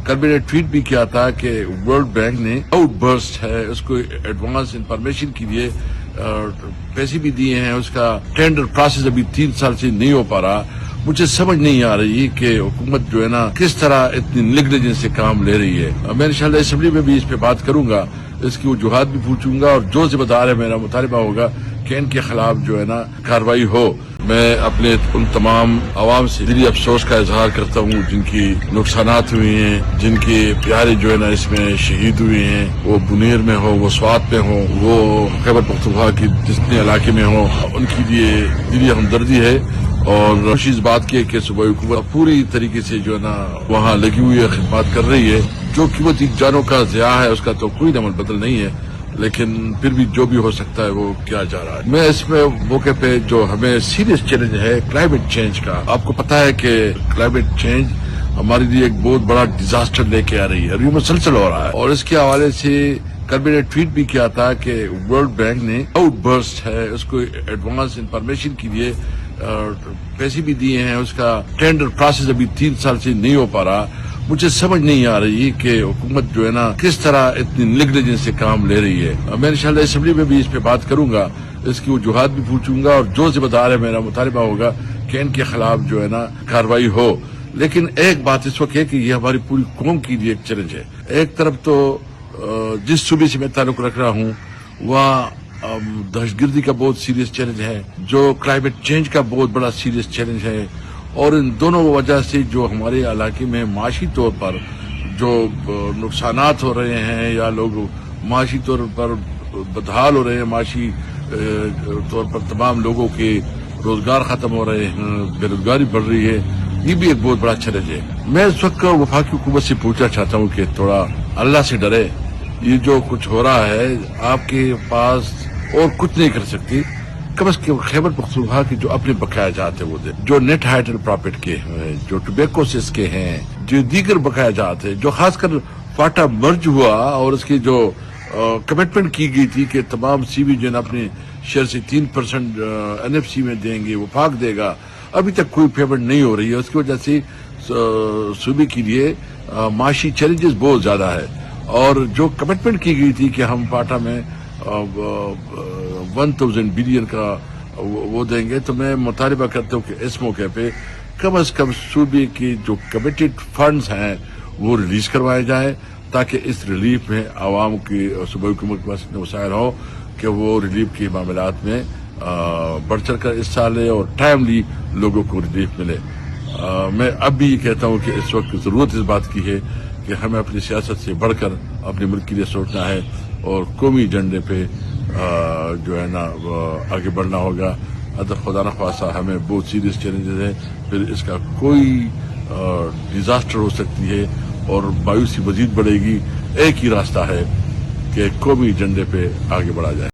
کل میں نے ٹویٹ بھی کیا تھا کہ ورلڈ بینک نے آؤٹ برسٹ ہے اس کو ایڈوانس انفارمیشن کے لیے پیسے بھی دیے ہیں. اس کا ٹینڈر پروسیس ابھی 3 سال سے نہیں ہو پا رہا. مجھے سمجھ نہیں آ رہی کہ حکومت جو ہے نا کس طرح اتنی نیگلیجنس سے کام لے رہی ہے. میں انشاءاللہ اسمبلی میں بھی اس پہ بات کروں گا, اس کی وجوہات بھی پوچھوں گا, اور جو ذمہ دار ہے میرا مطالبہ ہوگا کہ ان کے خلاف جو ہے نا کارروائی ہو. میں اپنے ان تمام عوام سے دلی افسوس کا اظہار کرتا ہوں جن کی نقصانات ہوئے ہیں, جن کے پیارے جو ہے نا اس میں شہید ہوئے ہیں, وہ بنیر میں ہو, وہ سوات میں ہو, وہ خیبر پختونخوا کے جتنے علاقے میں ہو, ان کے لیے دلی ہمدردی ہے. اور خوشی اس بات کی ہے کہ صوبائی حکومت پوری طریقے سے جو ہے نا وہاں لگی ہوئی ہے, خدمات کر رہی ہے. جو قیمتی جانوں کا ضیاع ہے اس کا تو کوئی عمل بدل نہیں ہے, لیکن پھر بھی جو بھی ہو سکتا ہے وہ کیا جا رہا ہے. میں اس میں موقع پہ جو ہمیں سیریس چیلنج ہے کلائمیٹ چینج کا, آپ کو پتا ہے کہ کلائمیٹ چینج ہمارے لیے ایک بہت بڑا ڈیزاسٹر لے کے آ رہی ہے, اور یہ مسلسل ہو رہا ہے. اور اس کے حوالے سے کل میں نے ٹویٹ بھی کیا تھا کہ ورلڈ بینک نے آؤٹ برسٹ ہے اس کو ایڈوانس انفارمیشن کے لیے پیسے بھی دیے ہیں. اس کا ٹینڈر پروسیس ابھی 3 سال سے نہیں ہو پا رہا. مجھے سمجھ نہیں آ رہی کہ حکومت جو ہے نا کس طرح اتنی نیگلیجنس سے کام لے رہی ہے. میں انشاءاللہ اسمبلی میں بھی اس پہ بات کروں گا, اس کی وجوہات بھی پوچھوں گا, اور جو ذمہ دار ہے میرا مطالبہ ہوگا کہ ان کے خلاف جو ہے نا کارروائی ہو. لیکن ایک بات اس وقت ہے کہ یہ ہماری پوری قوم کے لیے ایک چیلنج ہے. ایک طرف تو جس صوبے سے میں تعلق رکھ رہا ہوں وہاں دہشت گردی کا بہت سیریس چیلنج ہے, جو کلائمیٹ چینج کا بہت بڑا سیریس چیلنج ہے, اور ان دونوں وجہ سے جو ہمارے علاقے میں معاشی طور پر جو نقصانات ہو رہے ہیں, یا لوگ معاشی طور پر بدحال ہو رہے ہیں, معاشی طور پر تمام لوگوں کے روزگار ختم ہو رہے ہیں, بے روزگاری بڑھ رہی ہے, یہ بھی ایک بہت بڑا چیلنج ہے. میں اس وقت وفاقی حکومت سے پوچھنا چاہتا ہوں کہ تھوڑا اللہ سے ڈرے. یہ جو کچھ ہو رہا ہے آپ کے پاس اور کچھ نہیں کر سکتی, کم از کم خیبر پختونخوا کے جو اپنے بقایا جات ہیں وہ دے, جو نیٹ ہائٹل پراپرٹی کے ہیں, جو ٹوبیکوسس کے ہیں, جو دیگر بقایا جات ہیں, جو خاص کر فاٹا مرج ہوا اور اس کی جو کمٹمنٹ کی گئی تھی کہ تمام سی وی جو ہے اپنے شیئر سے 3% NFC میں دیں گے, وفاق دے گا, ابھی تک کوئی پیمنٹ نہیں ہو رہی ہے. اس کی وجہ سے صوبے کے لیے معاشی چیلنجز بہت زیادہ ہے. اور جو کمٹمنٹ کی گئی تھی کہ ہم پاٹا میں 1000 بلین کا وہ دیں گے, تو میں مطالبہ کرتا ہوں کہ اس موقع پہ کم از کم صوبے کی جو کمیٹڈ فنڈز ہیں وہ ریلیز کروائے جائیں, تاکہ اس ریلیف میں عوام کی صوبائی حکومت کے پاس اتنے وسائل ہو کہ وہ ریلیف کے معاملات میں بڑھ چڑھ کر حصہ لے اور ٹائملی لوگوں کو ریلیف ملے. میں اب بھی یہ کہتا ہوں کہ اس وقت ضرورت اس بات کی ہے کہ ہمیں اپنی سیاست سے بڑھ کر اپنے ملک کے لیے سوچنا ہے, اور قومی ایجنڈے پہ جو ہے نا آگے بڑھنا ہوگا. اگر خدا نخواستہ ہمیں بہت سیریس چیلنجز ہیں, پھر اس کا کوئی ڈیزاسٹر ہو سکتی ہے اور مایوسی مزید بڑھے گی. ایک ہی راستہ ہے کہ قومی ایجنڈے پہ آگے بڑھا جائے.